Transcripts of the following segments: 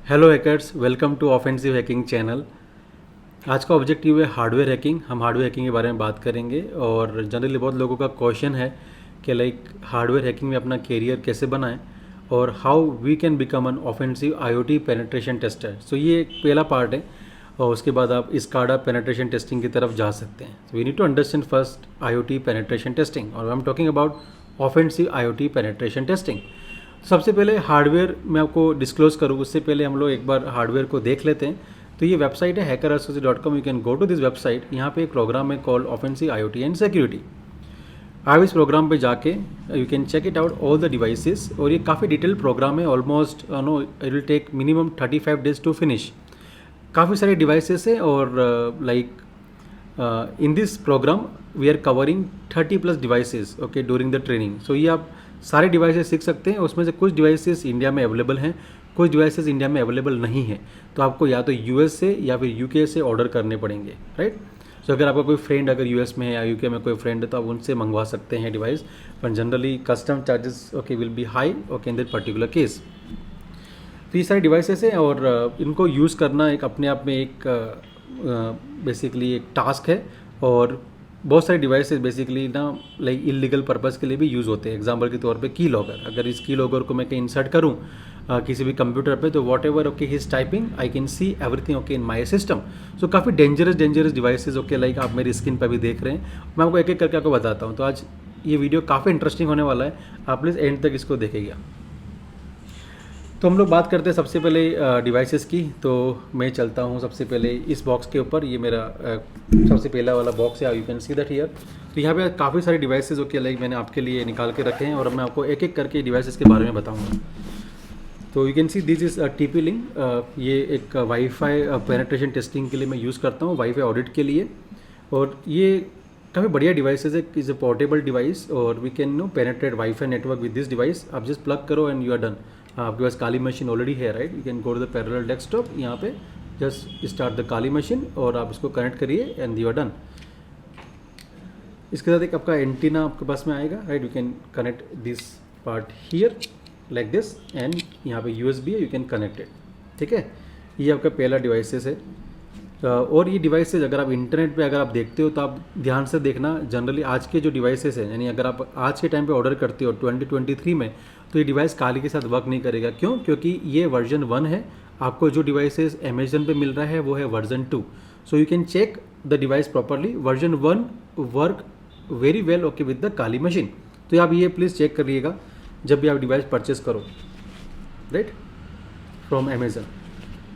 Hello hackers, welcome to offensive hacking channel. आज का objective है हार्डवेयर हैकिंग। हम हार्डवेयर हैकिंग के बारे में बात करेंगे और जनरली बहुत लोगों का क्वेश्चन है कि लाइक हार्डवेयर हैकिंग में अपना कैरियर कैसे बनाएं और how we can become an offensive IoT penetration tester. So ये एक पहला पार्ट है और उसके बाद आप स्काडा पेनिट्रेशन टेस्टिंग की तरफ जा सकते हैं। So we need to understand first IoT penetration testing और I am talking about offensive IoT penetration testing. सबसे पहले हार्डवेयर मैं आपको डिस्क्लोज करूँ उससे पहले हम लोग एक बार हार्डवेयर को देख लेते हैं। तो ये वेबसाइट है hackerassociate.com। You can go to this website. यहाँ पे एक प्रोग्राम है called offensive IoT and security. आप इस प्रोग्राम पे जाके you can check it out all the devices और ये काफ़ी डिटेल प्रोग्राम है। Almost no it will take minimum 35 days to finish. काफ़ी सारे डिवाइसेस है और like in this program we are covering 30+ devices okay during the training. So ये आप सारे डिवाइसेस सीख सकते हैं। उसमें से कुछ डिवाइसेस इंडिया में अवेलेबल हैं, कुछ डिवाइसेस इंडिया में अवेलेबल नहीं है। तो आपको या तो यूएस से या फिर यूके से ऑर्डर करने पड़ेंगे, राइट। सो अगर आपका कोई फ्रेंड अगर यूएस में है या यूके में कोई फ्रेंड है तो आप उनसे मंगवा सकते हैं डिवाइस, पर generally custom charges okay will be high okay in that particular case. तो ये सारे डिवाइसेस हैं और इनको यूज़ करना एक अपने आप में एक बेसिकली एक टास्क है। और बहुत सारे डिवाइसेस बेसिकली ना लाइक इलीगल पर्पज़ के लिए भी यूज़ होते हैं। एग्जांपल के तौर पे की लॉगर, अगर इस की लॉगर को मैं कहीं इंसर्ट करूँ किसी भी कंप्यूटर पे तो whatever okay his typing I can see everything okay in my system. So काफ़ी डेंजरस डिवाइसेस ओके लाइक आप मेरी स्क्रीन पर भी देख रहे हैं। मैं आपको एक एक करके आपको बताता हूँ। तो आज ये वीडियो काफ़ी इंटरेस्टिंग होने वाला है, आप प्लीज़ एंड तक इसको देखेगा। तो हम लोग बात करते हैं सबसे पहले डिवाइसेस की। तो मैं चलता हूँ सबसे पहले इस बॉक्स के ऊपर। ये मेरा सबसे पहला वाला बॉक्स है, you can see that here. तो यहाँ पे काफ़ी सारे डिवाइसेस ओके लाइक मैंने आपके लिए निकाल के रखे हैं और मैं आपको एक एक करके डिवाइसेस के बारे में बताऊँगा। तो you can see this is TP link. ये एक वाईफाई पेनिट्रेशन टेस्टिंग के लिए मैं यूज़ करता हूँ, वाईफाई ऑडिट के लिए। और ये काफ़ी बढ़िया डिवाइसेस है, इज़ अ पोर्टेबल डिवाइस और we can no penetrate wifi network with this device. आप जस्ट प्लग करो एंड यू आर डन। आपके पास काली मशीन ऑलरेडी है, right. You can go to the parallel desktop, यहाँ पे just start the Kali machine और आप इसको कनेक्ट करिए एंड यू आर डन। इसके साथ एक आपका एंटीना आपके पास में आएगा, right. You can connect this part here like this and यहाँ पे USB है, यू कैन कनेक्ट इट, ठीक है। ये आपका पहला डिवाइसेस है। और ये डिवाइसेस अगर आप इंटरनेट पे अगर आप देखते हो तो आप ध्यान से देखना। जनरली आज के जो डिवाइसेस हैं, यानी अगर आप आज के टाइम पे ऑर्डर करते हो 2023 में, तो ये डिवाइस काली के साथ वर्क नहीं करेगा। क्यों? क्योंकि ये वर्जन 1 है। आपको जो डिवाइसेस अमेजन पे मिल रहा है वो है version 2। So you can check the device properly. Version 1 work very well okay with the Kali machine. तो आप ये प्लीज़ चेक करिएगा जब भी आप डिवाइस परचेस करो, राइट, फ्रॉम अमेजन।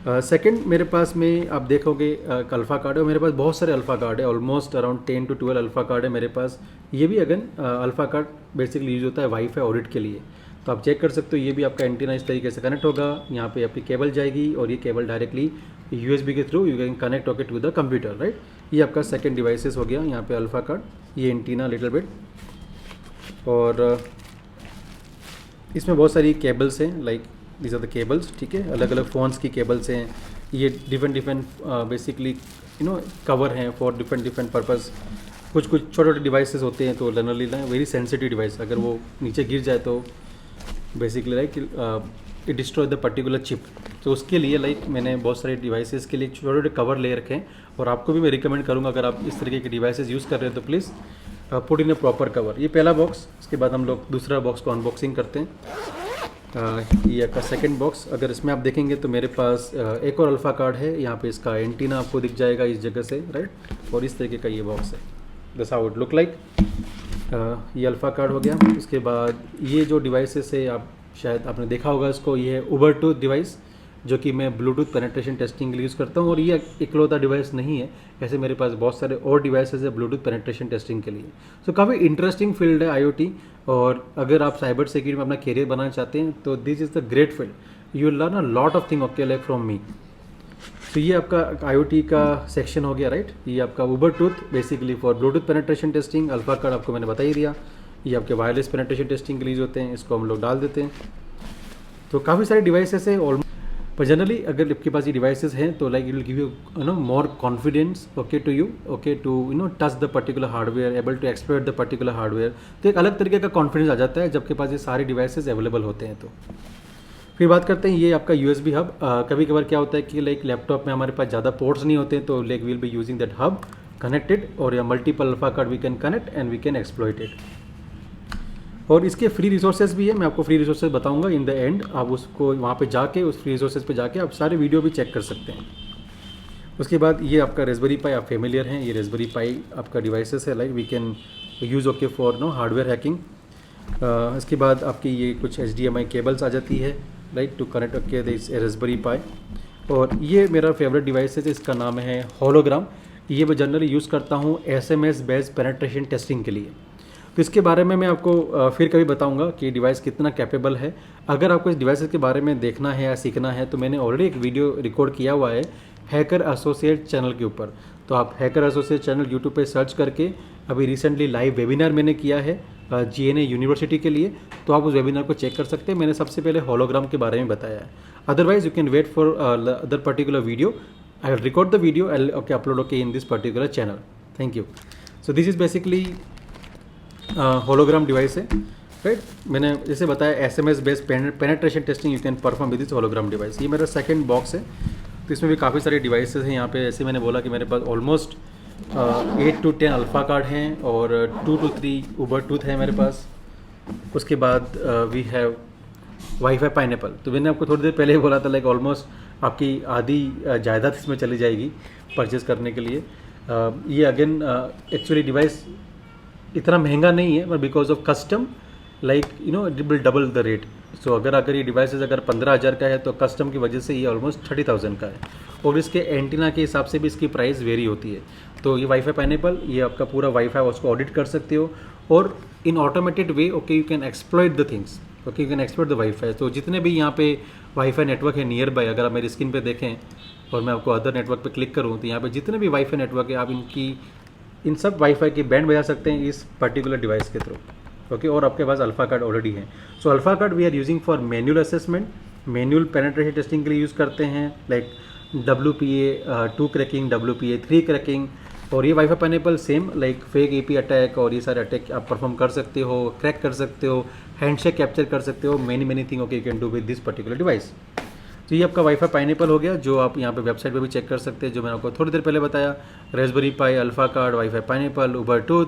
सेकंड मेरे पास में आप देखोगे एक अल्फ़ा कार्ड है। मेरे पास बहुत सारे अल्फ़ा कार्ड है, almost around 10 to 12 alpha card है मेरे पास। ये भी again alpha card basically use होता है वाईफाई ऑडिट के लिए। तो आप चेक कर सकते हो। ये भी आपका एंटीना इस तरीके से कनेक्ट होगा। यहाँ पे आपकी केबल जाएगी और ये केबल डायरेक्टली USB के थ्रू यू कैन कनेक्ट होके टू द कंप्यूटर, राइट। ये आपका सेकेंड डिवाइसेस हो गया। यहाँ पे अल्फ़ा कार्ड, ये एंटीना लिटिल बिट, और इसमें बहुत सारी केबल्स हैं, like these are the cables, ठीक है। अलग अलग फ़ोन्स की केबल्स हैं। ये डिफरेंट बेसिकली कवर हैं फॉर डिफरेंट पर्पज़। कुछ छोटे छोटे डिवाइसेस होते हैं तो जनरली ना वेरी सेंसिटिव डिवाइस, अगर वो नीचे गिर जाए तो basically like it destroy the particular chip. तो उसके लिए लाइक मैंने बहुत सारे डिवाइसेस के लिए छोटे छोटे कवर ले रखे हैं और आपको भी मैं रिकमेंड करूँगा अगर आप इस तरीके के डिवाइसेस यूज़ कर रहे हो तो please put in A proper cover. ये पहला बॉक्स। इसके बाद हम लोग दूसरा बॉक्स को अनबॉक्सिंग करते हैं। ये आपका सेकंड बॉक्स। अगर इसमें आप देखेंगे तो मेरे पास एक और अल्फ़ा कार्ड है। यहाँ पे इसका एंटीना आपको दिख जाएगा इस जगह से, राइट। और इस तरीके का ये बॉक्स है, this how it look like. ये अल्फ़ा कार्ड हो गया। उसके बाद ये जो डिवाइसेस है आप शायद आपने देखा होगा इसको, ये है उबरटूथ डिवाइस जो कि मैं ब्लूटूथ पेनिट्रेशन टेस्टिंग के लिए यूज़ करता हूँ। और ये इकलौता डिवाइस नहीं है, ऐसे मेरे पास बहुत सारे और डिवाइसेस है ब्लूटूथ पेनिट्रेशन टेस्टिंग के लिए। सो काफ़ी इंटरेस्टिंग फील्ड है IoT। और अगर आप साइबर सिक्योरिटी में अपना करियर बनाना चाहते हैं तो this is the great field. You learn a lot of thing okay like from me. तो ये आपका IoT का सेक्शन हो गया, राइट। ये आपका Ubertooth basically for Bluetooth penetration testing. Alfa card आपको मैंने बता ही दिया। ये आपके वायरलेस पेनिट्रेशन टेस्टिंग के लिए होते हैं, इसको हम लोग डाल देते हैं। तो काफ़ी सारे डिवाइसेस है ऑलमोस्ट, पर जनरली अगर आपके पास ये डिवाइसेस हैं तो like it will give you more confidence okay to you okay to touch the particular hardware, able to explore the particular hardware. तो एक अलग तरीके का कॉन्फिडेंस आ जाता है जब के पास ये सारे डिवाइसेस अवेलेबल होते हैं। तो फिर बात करते हैं ये आपका USB हब। कभी कभार क्या होता है कि लाइक लैपटॉप में हमारे पास ज़्यादा पोर्ट्स नहीं होते, तो like we'll be using that hub connected, और या multiple alpha card we can connect and we can exploit it. और इसके फ्री रिसोर्सेज भी है, मैं आपको फ्री रिसोर्सेज बताऊंगा इन द एंड। आप उसको वहाँ पे जाके उस फ्री रिसोर्सेज पे जाके आप सारे वीडियो भी चेक कर सकते हैं। उसके बाद ये आपका रेस्बेरी पाई, आप फेमिलियर हैं, ये रेस्बेरी पाई आपका डिवाइसेस है, like we can use okay for no hardware hacking. इसके बाद आपकी ये कुछ HDMI केबल्स आ जाती है, right, to connect okay this Raspberry Pi. और ये मेरा फेवरेट डिवाइस है, इसका नाम है होलोग्राम। ये मैं जनरली यूज़ करता हूँ SMS बेस्ड पेनिट्रेशन टेस्टिंग के लिए। तो इसके बारे में मैं आपको फिर कभी बताऊंगा कि डिवाइस कितना कैपेबल है। अगर आपको इस डिवाइस के बारे में देखना है या सीखना है तो मैंने ऑलरेडी एक वीडियो रिकॉर्ड किया हुआ है हैकर एसोसिएट चैनल के ऊपर। तो आप हैकर एसोसिएट चैनल यूट्यूब पे सर्च करके, अभी रिसेंटली लाइव वेबिनार मैंने किया है GNA यूनिवर्सिटी के लिए, तो आप उस वेबिनार को चेक कर सकते हैं। मैंने सबसे पहले होलोग्राम के बारे में बताया है। Otherwise you can wait for other particular video. I will record the video, I okay upload okay in this particular channel. Thank you. So this is basically hologram device है, राइट। मैंने जैसे बताया SMS based penetration testing you can perform with this hologram device. ये मेरा second box है, तो इसमें भी काफ़ी सारे डिवाइसेस हैं यहाँ पे। जैसे मैंने बोला कि मेरे पास ऑलमोस्ट 8 to 10 अल्फ़ा कार्ड हैं और 2 to 3 उबरटूथ है मेरे पास। उसके बाद वी हैव वाईफाई पाइनएप्पल। तो मैंने आपको थोड़ी देर पहले ही बोला था लाइक ऑलमोस्ट आपकी आधी जायदाद इसमें चली जाएगी परचेज़ करने के लिए। ये अगेन एक्चुअली डिवाइस इतना महंगा नहीं है, but because of custom like you know it will double the rate. So अगर ये डिवाइसेस अगर 15,000 का है तो कस्टम की वजह से ये ऑलमोस्ट 30,000 का है, और इसके एंटीना के हिसाब से भी इसकी प्राइस वेरी होती है। तो ये वाईफाई पाइनएप्पल, ये आपका पूरा वाईफाई उसको ऑडिट कर सकते हो, और in automated way okay you can exploit the things, okay you can exploit the wifi. तो जितने भी यहाँ पे वाईफाई नेटवर्क है नियर बाय, अगर आप मेरी स्क्रीन पे देखें और मैं आपको अदर नेटवर्क पे क्लिक करूँ, तो यहाँ पे जितने भी वाईफाई नेटवर्क है आप इन सब वाईफाई की बैंड बजा सकते हैं इस पर्टिकुलर डिवाइस के थ्रू, ओके। और आपके पास अल्फ़ा कार्ड ऑलरेडी है। So alpha card we are using for manual assessment, manual penetration testing के लिए यूज़ करते हैं, like WPA 2 cracking, WPA 3 cracking. और ये wifi pineapple same like fake AP attack और ये सारे अटैक आप परफॉर्म कर सकते हो, क्रैक कर सकते हो, हैंडशेक कैप्चर कर सकते हो, many thing okay you can do with this particular device. तो ये आपका वाईफाई पाइनएप्पल हो गया, जो आप यहाँ पे वेबसाइट पे भी चेक कर सकते हैं, जो मैंने आपको थोड़ी देर पहले बताया। Raspberry Pi, Alfa card, wifi pineapple, Ubertooth,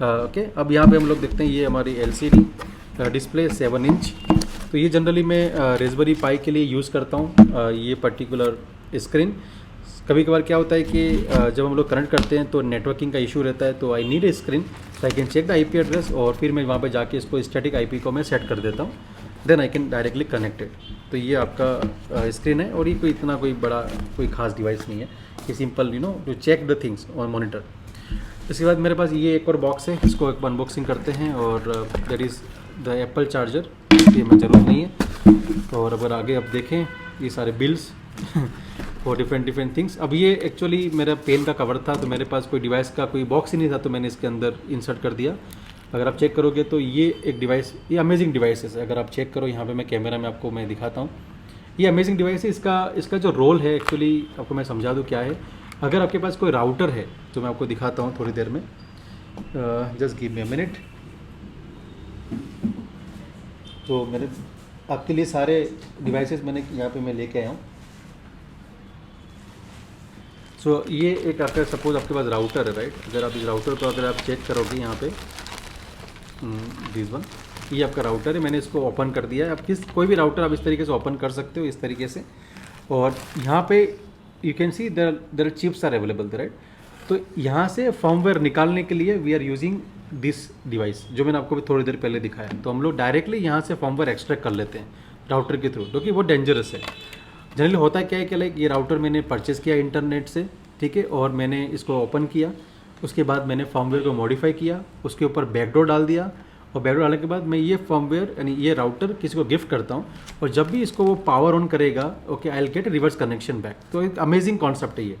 okay. अब यहाँ पे हम लोग देखते हैं ये हमारी LCD डिस्प्ले 7 इंच। तो ये जनरली मैं रेस्बेरी पाई के लिए यूज़ करता हूँ ये पर्टिकुलर स्क्रीन। कभी कभार क्या होता है कि जब हम लोग कनेक्ट करते हैं तो नेटवर्किंग का इशू रहता है, तो I need a screen so I can check the IP address, और फिर मैं वहाँ पे जाके इसको स्टैटिक IP को मैं सेट कर देता हूँ, then I can directly connected. तो ये आपका स्क्रीन है, और ये कोई इतना कोई बड़ा कोई खास डिवाइस नहीं है, ये simple you know to check the things on monitor. इसके बाद मेरे पास ये एक और बॉक्स है, इसको एक अनबॉक्सिंग करते हैं, और that is the Apple charger, ये में ज़रूरत नहीं है। और अगर आगे आप देखें ये सारे बिल्स और डिफरेंट थिंग्स। अब ये एक्चुअली मेरा पेन का कवर था, तो मेरे पास कोई डिवाइस का कोई बॉक्स ही नहीं था, तो मैंने इसके अंदर इंसर्ट कर दिया। अगर आप चेक करोगे तो ये एक डिवाइस, ये अमेजिंग डिवाइस है। अगर आप चेक करो यहाँ पे मैं कैमरा में आपको मैं दिखाता हूँ, ये अमेजिंग डिवाइस है। इसका जो रोल है एक्चुअली आपको मैं समझा दूँ क्या है। अगर आपके पास कोई राउटर है तो मैं आपको दिखाता हूँ थोड़ी देर में, just give me a minute. तो मेरे आपके लिए सारे डिवाइसेस मैंने यहाँ पे मैं लेके आया हूँ। सो ये एक आपका सपोज आपके पास राउटर है, राइट। अगर आप इस राउटर को अगर आप चेक करोगे यहाँ पे दिस वन, ये आपका राउटर है, मैंने इसको ओपन कर दिया है। आप कोई भी राउटर आप इस तरीके से ओपन कर सकते हो, इस तरीके से। और यहाँ पे you can see there chips are available, right. तो यहाँ से फर्मवेयर निकालने के लिए we are using this device, जो मैंने आपको भी थोड़ी देर पहले दिखाया। तो हम लोग डायरेक्टली यहाँ से फर्मवेयर एक्सट्रैक्ट कर लेते हैं राउटर के थ्रू, क्योंकि वो डेंजरस है। जनरली होता क्या है कि लाइक ये राउटर मैंने परचेज़ किया इंटरनेट से, ठीक है, और मैंने इसको ओपन किया, उसके बाद मैंने फर्मवेयर को मॉडिफाई किया, उसके ऊपर बैकडोर डाल दिया, और बैकडोर डालने के बाद मैं ये फर्मवेयर यानी ये राउटर किसी को गिफ्ट करता हूँ, और जब भी इसको वो पावर ऑन करेगा okay I will gate reverse connection back. तो एक अमेजिंग कॉन्सेप्ट है ये।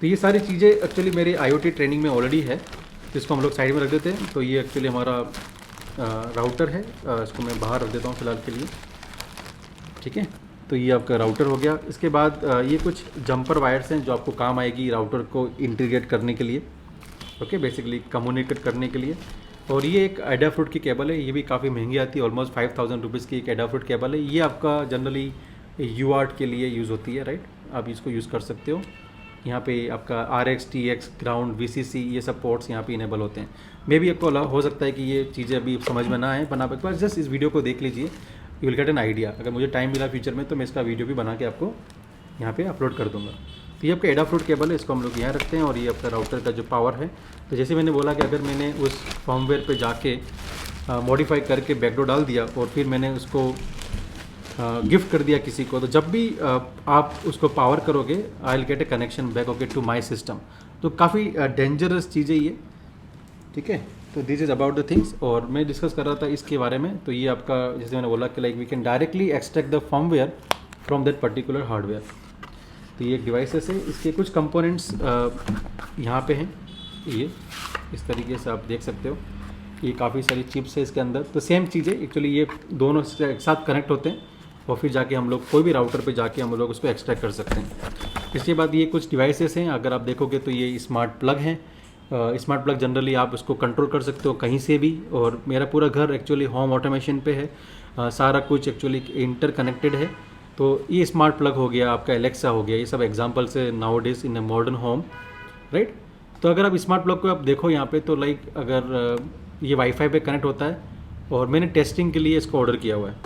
तो ये सारी चीज़ें एक्चुअली मेरी IoT ट्रेनिंग में ऑलरेडी है, तो इसको हम लोग साइड में रख देते हैं। तो ये एक्चुअली हमारा राउटर है, इसको मैं बाहर रख देता हूँ फिलहाल के लिए, ठीक है। तो ये आपका राउटर हो गया। इसके बाद ये कुछ जंपर वायर्स हैं जो आपको काम आएगी राउटर को इंटीग्रेट करने के लिए, ओके, बेसिकली कम्युनिकेट करने के लिए। और ये एक एडाफ्रूट की केबल है, ये भी काफ़ी महंगी आती है, ऑलमोस्ट 5000 रुपीज़ की एक एडाफ्रूट केबल है। ये आपका जनरली UART के लिए यूज़ होती है, राइट। आप इसको यूज़ कर सकते हो। यहाँ पे आपका RX, TX, ग्राउंड, VCC ये सब पोर्ट्स यहाँ पे इनेबल होते हैं। मे भी आपको हो सकता है कि ये चीज़ें अभी समझ में ना आए, पर आप एक बार जस्ट इस वीडियो को देख लीजिए, you will get an idea. अगर मुझे टाइम मिला फ्यूचर में तो मैं इसका वीडियो भी बना के आपको यहाँ पे अपलोड कर दूँगा। तो ये आपका एडाफ्रूट केबल है, इसको हम लोग यहाँ रखते हैं। और ये आपका राउटर का जो पावर है, तो जैसे मैंने बोला कि अगर मैंने उस फर्मवेयर पे जाके मॉडिफाई करके बैकडोर डाल दिया और फिर मैंने उसको गिफ्ट कर दिया किसी को, तो जब भी आप उसको पावर करोगे I will get a connection back okay to my system. तो काफ़ी डेंजरस चीज़ है ये, ठीक है। तो this is about the things. और मैं डिस्कस कर रहा था इसके बारे में। तो ये आपका, जैसे मैंने बोला कि like we can directly extract the firmware from that particular hardware. तो ये डिवाइसेस है, इसके कुछ कंपोनेंट्स यहाँ पे हैं, ये इस तरीके से आप देख सकते हो। ये काफ़ी सारी चिप्स है इसके अंदर। तो सेम चीज़ है एक्चुअली, ये दोनों एक साथ कनेक्ट होते हैं और फिर जाके हम लोग कोई भी राउटर पे जाके हम लोग उसको एक्सट्रैक्ट कर सकते हैं। इसके बाद ये कुछ डिवाइसेस हैं, अगर आप देखोगे तो ये स्मार्ट प्लग हैं। स्मार्ट प्लग जनरली आप उसको कंट्रोल कर सकते हो कहीं से भी। और मेरा पूरा घर एक्चुअली होम ऑटोमेशन पे है, सारा कुछ एक्चुअली इंटर कनेक्टेड है। तो ये स्मार्ट प्लग हो गया, आपका एलेक्सा हो गया, ये सब एग्जांपल्स है now days in a modern home, right. तो अगर आप स्मार्ट प्लग को आप देखो यहाँ पे, तो लाइक अगर ये वाईफाई पे कनेक्ट होता है और मैंने टेस्टिंग के लिए इसको ऑर्डर किया हुआ है,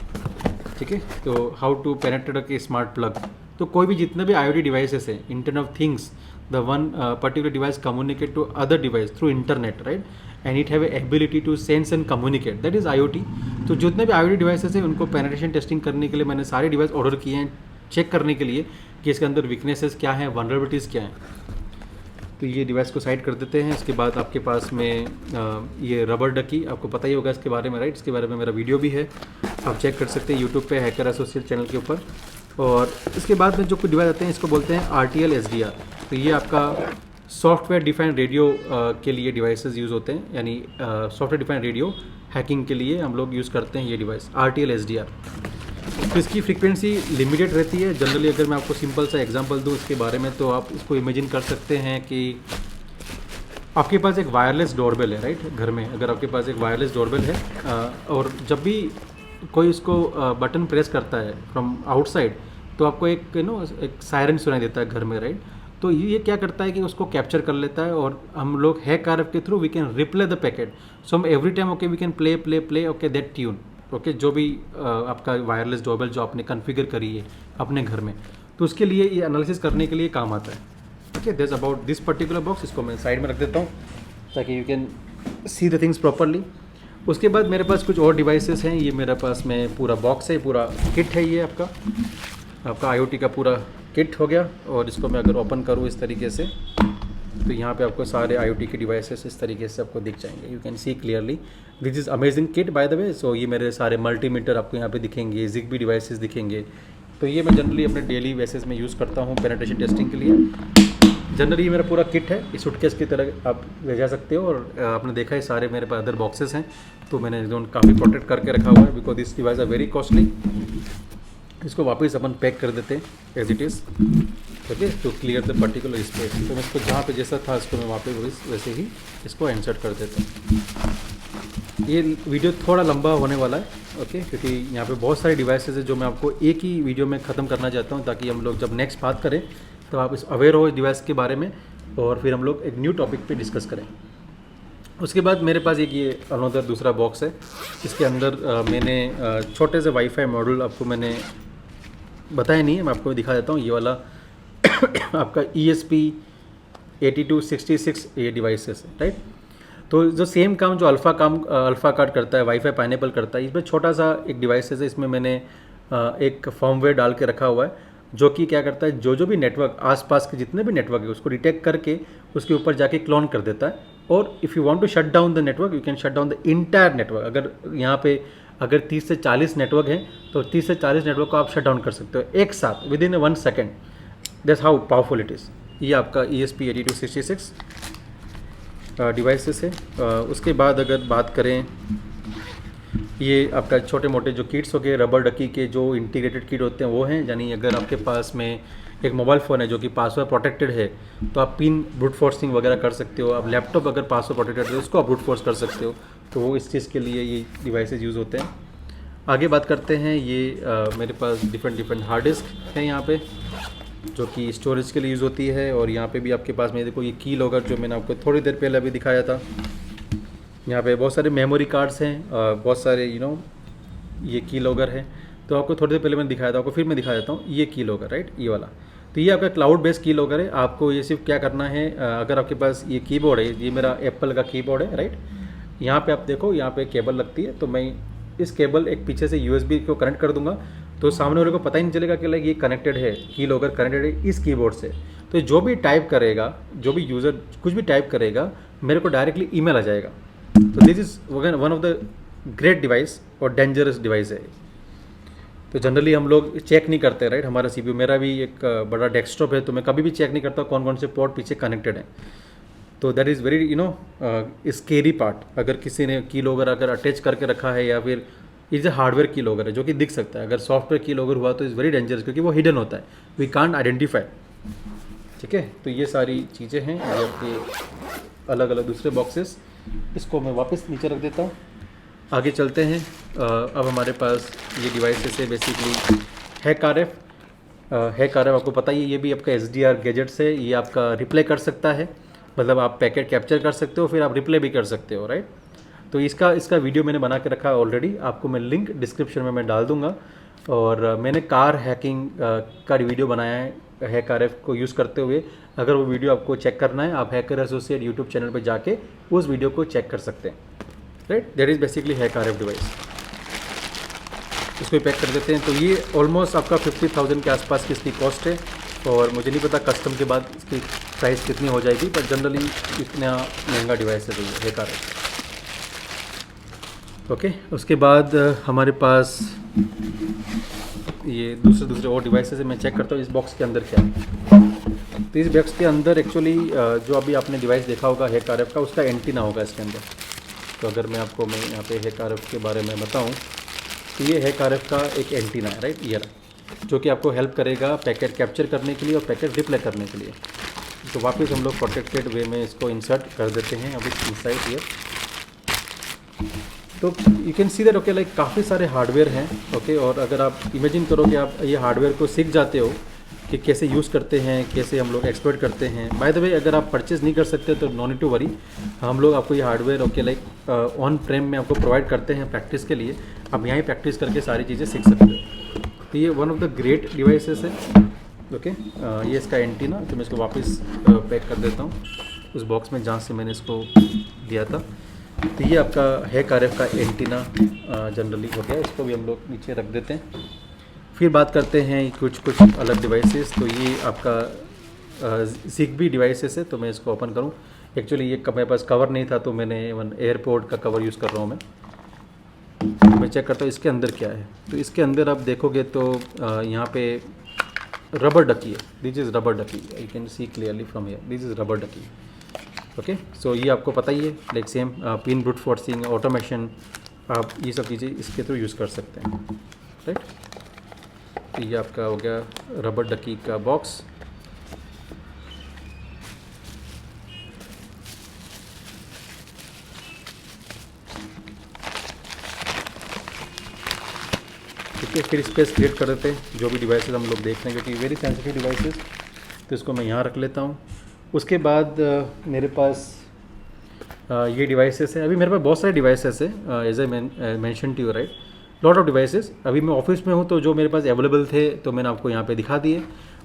ठीक है। तो how to penetrate a smart plug. तो कोई भी जितने भी IoT डिवाइसेस हैं, internet of things, the one particular device communicate to other device through internet, right, and it have ability to sense and communicate, that is IoT। तो जितने भी IoT devices हैं उनको पेनेट्रेशन टेस्टिंग करने के लिए मैंने सारे डिवाइस ऑर्डर किए हैं, चेक करने के लिए कि इसके अंदर वीकनेसेस क्या हैं, वनरेबिलिटीज़ क्या हैं। तो ये डिवाइस को साइड कर देते हैं। इसके बाद आपके पास में ये रबर डकी, आपको पता ही होगा इसके बारे में, राइट। इसके बारे में मेरा वीडियो भी है, आप चेक कर सकते हैं यूट्यूब पे, हैकर एसोसिएट चैनल के ऊपर। और इसके बाद में जो कुछ डिवाइस आते हैं इसको बोलते हैं RTL SDR। तो ये आपका सॉफ्टवेयर डिफाइंड रेडियो के लिए डिवाइसेस यूज़ होते हैं, यानी सॉफ्टवेयर डिफाइंड रेडियो हैकिंग के लिए हम लोग यूज़ करते हैं ये डिवाइस RTL SDR। तो इसकी फ्रीक्वेंसी लिमिटेड रहती है जनरली। अगर मैं आपको सिंपल सा एग्जांपल दूं इसके बारे में, तो आप इसको इमेजिन कर सकते हैं कि आपके पास एक वायरलेस डोरबेल है, राइट, घर में। अगर आपके पास एक वायरलेस डोरबेल है और जब भी कोई इसको बटन प्रेस करता है फ्रॉम आउटसाइड, तो आपको एक एक सायरन सुनाई देता है घर में, राइट। तो ये क्या करता है कि उसको कैप्चर कर लेता है और हम लोग हैक RF के through we can replay the packet. So हम every time okay we can play okay that tune, okay, जो भी आपका वायरलेस डोरबेल जो आपने कॉन्फ़िगर करी है अपने घर में, तो उसके लिए ये एनालिसिस करने के लिए काम आता है। Okay, that's about this particular box. इसको मैं साइड में रख देता हूँ ताकि you can see the things properly. उसके बाद मेरे पास कुछ और डिवाइसेस हैं। ये मेरे पास में पूरा बॉक्स है, पूरा किट है, ये आपका IoT का पूरा किट हो गया। और इसको मैं अगर ओपन करूँ इस तरीके से, तो यहाँ पे आपको सारे IoT के डिवाइसेस इस तरीके से आपको दिख जाएंगे, you can see clearly. This is amazing kit by the way. So ये मेरे सारे मल्टीमीटर आपको यहाँ पे दिखेंगे, ZigBee डिवाइसेस दिखेंगे। तो ये मैं जनरली अपने डेली बेसिस में यूज़ करता हूँ पेनिट्रेशन टेस्टिंग के लिए। जनरली ये मेरा पूरा किट है, इस सूटकेस की तरह आप ले जा सकते हो। और आपने देखा है सारे मेरे पास अदर बॉक्सेस हैं, तो मैंने जो काफ़ी प्रोटेक्ट करके रखा हुआ है, because this device are very costly. इसको वापस अपन पैक कर देते हैं as it is, okay, to clear the particular space. तो मैं इसको जहाँ पे जैसा था इसको मैं वापस वैसे ही इसको इंसर्ट कर देता हूँ। ये वीडियो थोड़ा लंबा होने वाला है, ओके, क्योंकि यहाँ पे बहुत सारे डिवाइसेस है जो मैं आपको एक ही वीडियो में ख़त्म करना चाहता हूँ, ताकि हम लोग जब नेक्स्ट बात करें तो आप इस अवेयर हो इस डिवाइस के बारे में और फिर हम लोग एक न्यू टॉपिक पे डिस्कस करें। उसके बाद मेरे पास एक ये अनदर दूसरा बॉक्स है। इसके अंदर मैंने छोटे से वाईफाई मॉड्यूल आपको मैंने बताया नहीं है, मैं आपको दिखा देता हूँ। ये वाला आपका ESP8266 ये डिवाइसेस है, राइट। तो जो सेम काम जो अल्फ़ा कार्ड करता है, वाईफाई पाइनएप्पल करता है, इसमें छोटा सा एक डिवाइसेस है। इसमें मैंने एक फर्मवेयर डाल के रखा हुआ है जो कि क्या करता है, जो भी नेटवर्क आसपास के जितने भी नेटवर्क है उसको डिटेक्ट करके उसके ऊपर जाके क्लोन कर देता है। और if you want to shut down the network you can shut down the entire network. अगर यहाँ पे अगर 30 से 40 नेटवर्क हैं तो 30 से 40 नेटवर्क को आप शट डाउन कर सकते हो एक साथ with in 1 second. That's how powerful it is. ये आपका ESP8266 डिवाइसेस है। उसके बाद अगर बात करें, ये आपका छोटे मोटे जो किट्स हो गए, रबर डकी के जो इंटीग्रेटेड किट होते हैं वो हैं। यानी अगर आपके पास में एक मोबाइल फ़ोन है जो कि पासवर्ड प्रोटेक्टेड है तो आप पिन ब्रूट फोर्सिंग वगैरह कर सकते हो। आप लैपटॉप अगर पासवर्ड प्रोटेक्टेड है उसको आप ब्रूट फोर्स कर सकते हो। तो वो इस चीज़ के लिए ये डिवाइसेस यूज़ होते हैं। आगे बात करते हैं, ये मेरे पास डिफरेंट हार्ड डिस्क है यहाँ पे, जो कि स्टोरेज के लिए यूज़ होती है। और यहाँ पे भी आपके पास में देखो ये की लॉगर जो मैंने आपको थोड़ी देर पहले अभी दिखाया था। यहाँ पे बहुत सारे मेमोरी कार्ड्स हैं, बहुत सारे ये की लॉगर है। तो आपको थोड़ी देर पहले मैंने दिखाया था, आपको फिर मैं दिखा देता हूँ। ये की लॉगर, राइट, ये वाला। तो ये आपका क्लाउड बेस्ड की लॉगर है। आपको ये सिर्फ क्या करना है, अगर आपके पास ये कीबोर्ड है, ये मेरा एप्पल का कीबोर्ड है, राइट। यहाँ पे आप देखो, यहाँ पे केबल लगती है, तो मैं इस केबल एक पीछे से USB को कनेक्ट कर दूंगा, तो सामने वाले को पता ही नहीं चलेगा कि लाइक ये कनेक्टेड है, की लॉगर कनेक्टेड है इस कीबोर्ड से। तो जो भी टाइप करेगा, जो भी यूज़र कुछ भी टाइप करेगा, मेरे को डायरेक्टली ईमेल आ जाएगा। तो this is one of the great device और डेंजरस डिवाइस है। तो जनरली हम लोग चेक नहीं करते, राइट। हमारा CPU, मेरा भी एक बड़ा डेस्कटॉप है, तो मैं कभी भी चेक नहीं करता कौन कौन से पोर्ट पीछे कनेक्टेड हैं। तो that is very scary part. अगर किसी ने की लॉगर अगर अटैच करके रखा है, या फिर इज ए हार्डवेयर की लॉगर है जो कि दिख सकता है, अगर सॉफ्टवेयर की लॉगर हुआ तो इज़ वेरी डेंजरस, क्योंकि वो हिडन होता है, वी कांट आइडेंटिफाई। ठीक है, तो ये सारी चीज़ें हैं, ये आपके अलग अलग दूसरे बॉक्सेस। इसको मैं वापस नीचे रख देता हूँ। आगे चलते हैं। अब हमारे पास ये डिवाइसेस है बेसिकली हैक RF आपको पता ही है, ये भी आपका SDR गैजेट्स है। ये आपका रिप्ले कर सकता है, मतलब आप पैकेट कैप्चर कर सकते हो, फिर आप रिप्ले भी कर सकते हो, राइट। तो इसका वीडियो मैंने बना के रखा है ऑलरेडी, आपको मैं लिंक डिस्क्रिप्शन में मैं डाल दूंगा। और मैंने कार हैकिंग का वीडियो बनाया है हैक RF को यूज़ करते हुए। अगर वो वीडियो आपको चेक करना है, आप हैकर एसोसिएट यूट्यूब चैनल पर जाके उस वीडियो को चेक कर सकते हैं, right. That is basically hack RF device. इसको पैक कर देते हैं। तो ये ऑलमोस्ट आपका 50,000 के आसपास की इसकी कॉस्ट है, और मुझे नहीं पता कस्टम के बाद इसकी प्राइस कितनी हो जाएगी, पर जनरली इतना महंगा डिवाइस है तो हैक RF। ओके, उसके बाद हमारे पास ये दूसरे और डिवाइसेस है। मैं चेक करता हूँ इस बॉक्स के अंदर क्या है। तो इस बॉक्स के अंदर एक्चुअली जो अभी आपने डिवाइस देखा होगा हैक RF का, उसका एंटीना होगा इसके अंदर। तो अगर मैं आपको यहाँ पे हैक RF के बारे में बताऊँ, तो ये हैक RF का एक एंटीना है, राइट, ये जो कि आपको हेल्प करेगा पैकेट कैप्चर करने के लिए और पैकेट रिप्ले करने के लिए। तो वापस हम लोग प्रोटेक्टेड वे में इसको इंसर्ट कर देते हैं अभी इनसाइड हियर। तो you can see that, okay, like काफ़ी सारे हार्डवेयर हैं, ओके। और अगर आप इमेजिन करो कि आप ये हार्डवेयर को सीख जाते हो कि कैसे यूज़ करते हैं, कैसे हम लोग एक्सप्लोइट करते हैं। बाय द वे, अगर आप परचेज़ नहीं कर सकते तो नो नीड टू वरी, हम लोग आपको ये हार्डवेयर, ओके, लाइक ऑन प्रेम में आपको प्रोवाइड करते हैं प्रैक्टिस के लिए। आप यहाँ ही प्रैक्टिस करके सारी चीज़ें सीख सकते हो। तो ये one of the great devices है, ओके। ये इसका एंटीना, तो मैं इसको वापस पैक कर देता हूँ उस बॉक्स में जहाँ से मैंने इसको लिया था। तो ये आपका हैक RF का एंटीना जनरली हो गया, इसको भी हम लोग नीचे रख देते हैं। फिर बात करते हैं कुछ अलग डिवाइसेस। तो ये आपका ZigBee डिवाइसेस है। तो मैं इसको ओपन करूं, एक्चुअली ये मेरे पास कवर नहीं था, तो मैंने वन एयरपोर्ट का कवर यूज़ कर रहा हूं मैं चेक करता हूँ इसके अंदर क्या है। तो इसके अंदर आप देखोगे तो यहाँ पे रबर डकी है, this is rubber ducky, you can see clearly from here, this is rubber ducky, okay. So ये आपको पता ही है, like same pin brute forcing, automation, आप ये सब चीज़ें इसके थ्रू यूज़ कर सकते हैं, राइट। तो ये आपका हो गया रबर डकी का बॉक्स। ठीक है, फिर स्पेस क्रिएट कर देते हैं जो भी डिवाइसेस हम लोग देख रहे हैं, क्योंकि वेरी सेंसिटिव डिवाइसेस। तो इसको मैं यहाँ रख लेता हूँ। उसके बाद मेरे पास ये डिवाइसेस है। अभी मेरे पास बहुत सारे डिवाइसेस है, as I mention to you, right, lot of devices. अभी मैं ऑफिस में हूँ, तो जो मेरे पास अवेलेबल थे तो मैंने आपको यहाँ पे दिखा दिए,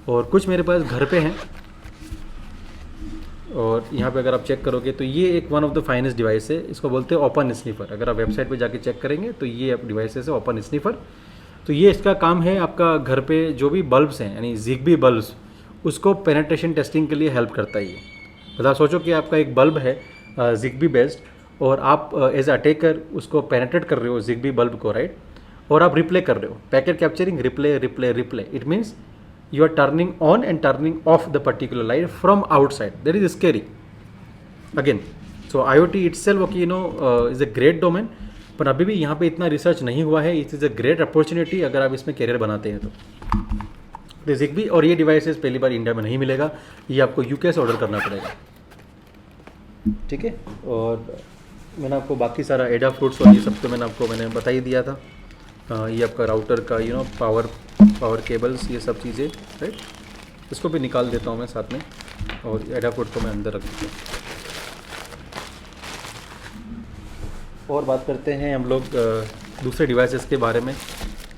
और कुछ मेरे पास घर पे हैं। और यहाँ पे अगर आप चेक करोगे तो ये एक one of the finest device है, इसको बोलते हैं ओपन स्नीफर। अगर आप वेबसाइट पे जाके चेक करेंगे तो ये आप डिवाइसेस है ओपन स्नीफर। तो ये इसका काम है, आपका घर पे जो भी बल्ब्स हैं, यानी ZigBee बल्ब्स, उसको पेनिट्रेशन टेस्टिंग के लिए हेल्प करता है ये। मतलब सोचो कि आपका एक बल्ब है ZigBee बेस्ड, और आप एज अटैकर उसको पेनिट्रेट कर रहे हो ZigBee बल्ब को, राइट, और आप रिप्ले कर रहे हो, packet capturing, replay replay replay. It means you are turning on and turning off the particular light from outside. That is scary again. So IoT itself, okay, you know, is a great domain, पर अभी भी यहाँ पे इतना research नहीं हुआ है। It is a great opportunity अगर आप इसमें करियर बनाते हैं तो ZigBee। और ये डिवाइसेस पहली बार इंडिया में नहीं मिलेगा, ये आपको UK से ऑर्डर करना पड़ेगा, ठीक है। और मैंने आपको बाकी सारा एडा फ्रूट्स और ये सब तो मैंने बता ही दिया था। ये आपका राउटर का पावर केबल्स, ये सब चीज़ें, राइट। इसको भी निकाल देता हूँ मैं साथ में, और एडा फ्रूट को मैं अंदर रख देता हूँ। और बात करते हैं हम लोग दूसरे डिवाइसेस के बारे में।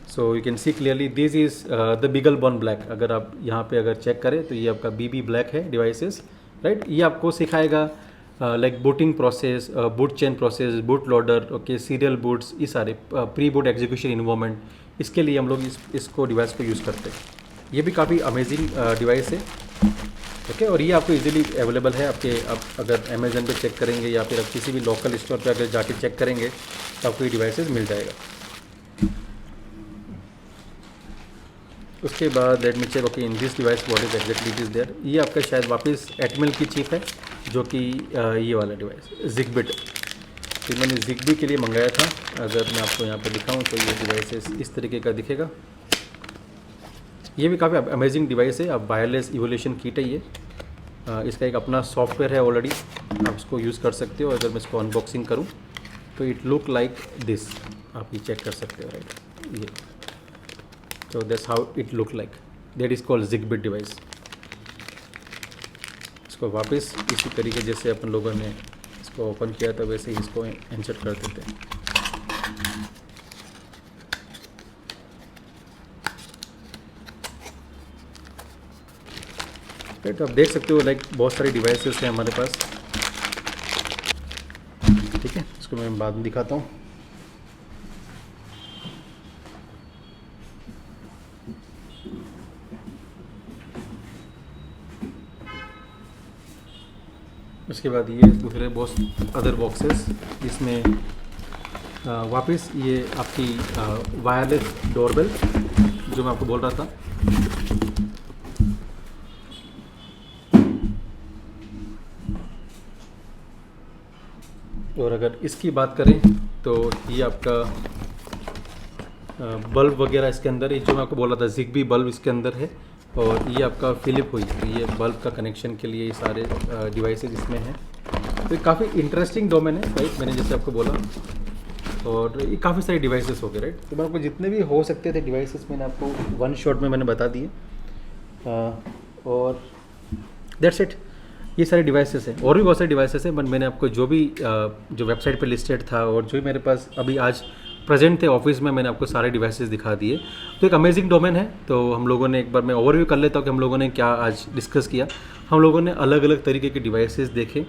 सो you can see clearly this is the beagle bone black. अगर आप यहाँ पे अगर चेक करें तो ये आपका BB ब्लैक है डिवाइसेस, राइट। ये आपको सिखाएगा like booting process, boot chain process, boot loader, okay, serial boots, ये सारे प्री बूट एग्जीक्यूशन इन्वॉल्वमेंट, इसके लिए हम लोग इसको डिवाइस को यूज़ करते हैं। ये भी काफ़ी अमेजिंग डिवाइस है, ओके। और ये आपको इजीली अवेलेबल है आप अगर अमेजन पे चेक करेंगे या फिर आप किसी भी लोकल स्टोर पे अगर जाके चेक करेंगे तो आपको ये डिवाइसेस मिल जाएगा। उसके बाद let me check, okay, in this device what is exactly it is there. ये आपका शायद वापस एटमेल की चिप है, जो कि ये वाला डिवाइस जिगबिट, तो मैंने जिगबी के लिए मंगाया था। अगर मैं आपको यहाँ पे दिखाऊँ तो ये डिवाइसेस इस तरीके का दिखेगा। ये भी काफ़ी अमेजिंग डिवाइस है। अब वायरलेस इवोल्यूशन किट है ये, इसका एक अपना सॉफ्टवेयर है ऑलरेडी, आप इसको यूज़ कर सकते हो। अगर मैं इसको अनबॉक्सिंग करूँ तो इट लुक लाइक दिस, आप ये चेक कर सकते हो, राइट। ये so that's how it look like, that is called Zigbit device। इसको वापस इसी तरीके जैसे अपन लोगों ने इसको ओपन किया था वैसे ही इसको इंसर्ट कर देते हैं। तो आप देख सकते हो लाइक बहुत सारे डिवाइसेस हैं हमारे पास, ठीक है। इसको मैं बाद में दिखाता हूँ। उसके बाद ये दूसरे अदर बॉक्सेस, इसमें वापस ये आपकी वायरलेस डोरबेल जो मैं आपको बोल रहा था, और अगर इसकी बात करें तो ये आपका बल्ब वगैरह इसके अंदर, ये जो मैं आपको बोला था जिगबी बल्ब इसके अंदर है, और ये आपका फिलिप हुई, तो ये बल्ब का कनेक्शन के लिए ये सारे डिवाइसेस इसमें हैं। तो ये काफ़ी इंटरेस्टिंग डोमेन है, राइट, मैंने जैसे आपको बोला। और ये काफ़ी सारे डिवाइसेस हो गए, राइट। तो मैं आपको जितने भी हो सकते थे डिवाइसेस मैंने आपको वन शॉट में मैंने बता दिए, और दैट्स इट। ये सारे डिवाइसेस हैं, और भी बहुत सारे डिवाइसेस हैं, बट मैंने आपको जो भी जो वेबसाइट पे लिस्टेड था और जो भी मेरे पास अभी आज प्रेजेंट थे ऑफिस में, मैंने आपको सारे डिवाइसेस दिखा दिए। तो एक अमेजिंग डोमेन है। तो हम लोगों ने एक बार मैं ओवरव्यू कर लेता हूँ कि हम लोगों ने क्या आज डिस्कस किया। हम लोगों ने अलग अलग तरीके के डिवाइसेस देखे,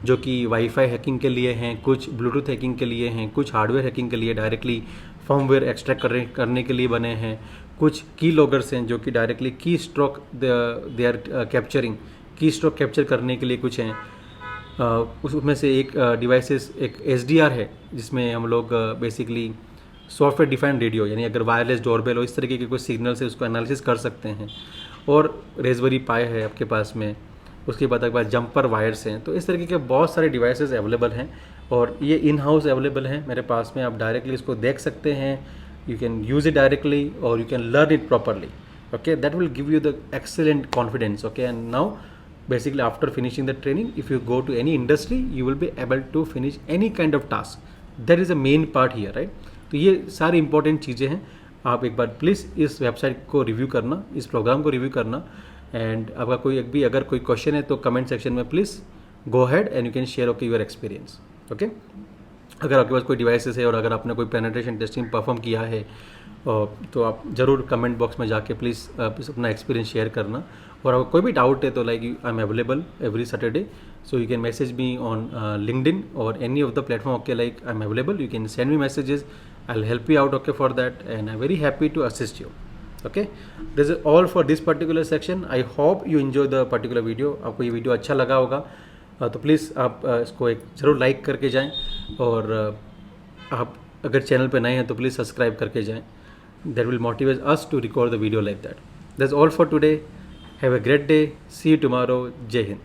जो कि वाईफाई हैकिंग के लिए हैं, कुछ ब्लूटूथ हैकिंग के लिए हैं, कुछ हार्डवेयर हैकिंग के लिए डायरेक्टली फर्मवेयर एक्सट्रैक्ट करने के लिए बने हैं, कुछ की लॉगर्स हैं जो कि डायरेक्टली की स्ट्रोक दे आर कैप्चरिंग, की स्ट्रोक कैप्चर करने के लिए कुछ हैं। उसमें से एक डिवाइसेस एक SDR है, जिसमें हम लोग बेसिकली सॉफ्टवेयर डिफाइंड रेडियो, यानी अगर वायरलेस डोरबेल हो इस तरीके के कोई सिग्नल से उसको एनालिसिस कर सकते हैं। और रेसबेरी पाई है आपके पास में, उसके बाद आपके पास जंपर वायर्स हैं। तो इस तरीके के बहुत सारे डिवाइसेस अवेलेबल हैं, और ये इन हाउस अवेलेबल हैं मेरे पास में। आप डायरेक्टली इसको देख सकते हैं, you can use it directly और you can learn it properly, okay. That will give you the excellent confidence, okay. And now basically after finishing the training, if you go to any industry, you will be able to finish any kind of task. That is the main part here, right? तो ये सारी important चीज़ें हैं। आप एक बार please इस website को review करना, इस प्रोग्राम को रिव्यू करना, एंड आपका कोई भी अगर कोई क्वेश्चन है तो कमेंट सेक्शन में please go had and you can share okay your experience, okay. अगर आपके पास कोई डिवाइसेस है और अगर आपने कोई पेनिट्रेशन टेस्टिंग परफॉर्म किया है तो आप ज़रूर कमेंट बॉक्स में जाके प्लीज़ अपना एक्सपीरियंस शेयर करना। और अगर कोई भी डाउट है तो like I am available every Saturday, so you can message me on LinkedIn और any of the platform, okay. Like I am available, you can send me messages, I will help you out, okay, for that, and I am very happy to assist you, okay. This is all for this particular section. I hope you enjoy the particular video. आपको ये video अच्छा लगा होगा तो please आप इसको एक ज़रूर लाइक करके जाएँ, और आप अगर चैनल पे नए हैं तो प्लीज़ सब्सक्राइब करके जाएँ। That will motivate us to record the video like that. That's all for today. Have a great day. See you tomorrow. Jai Hind.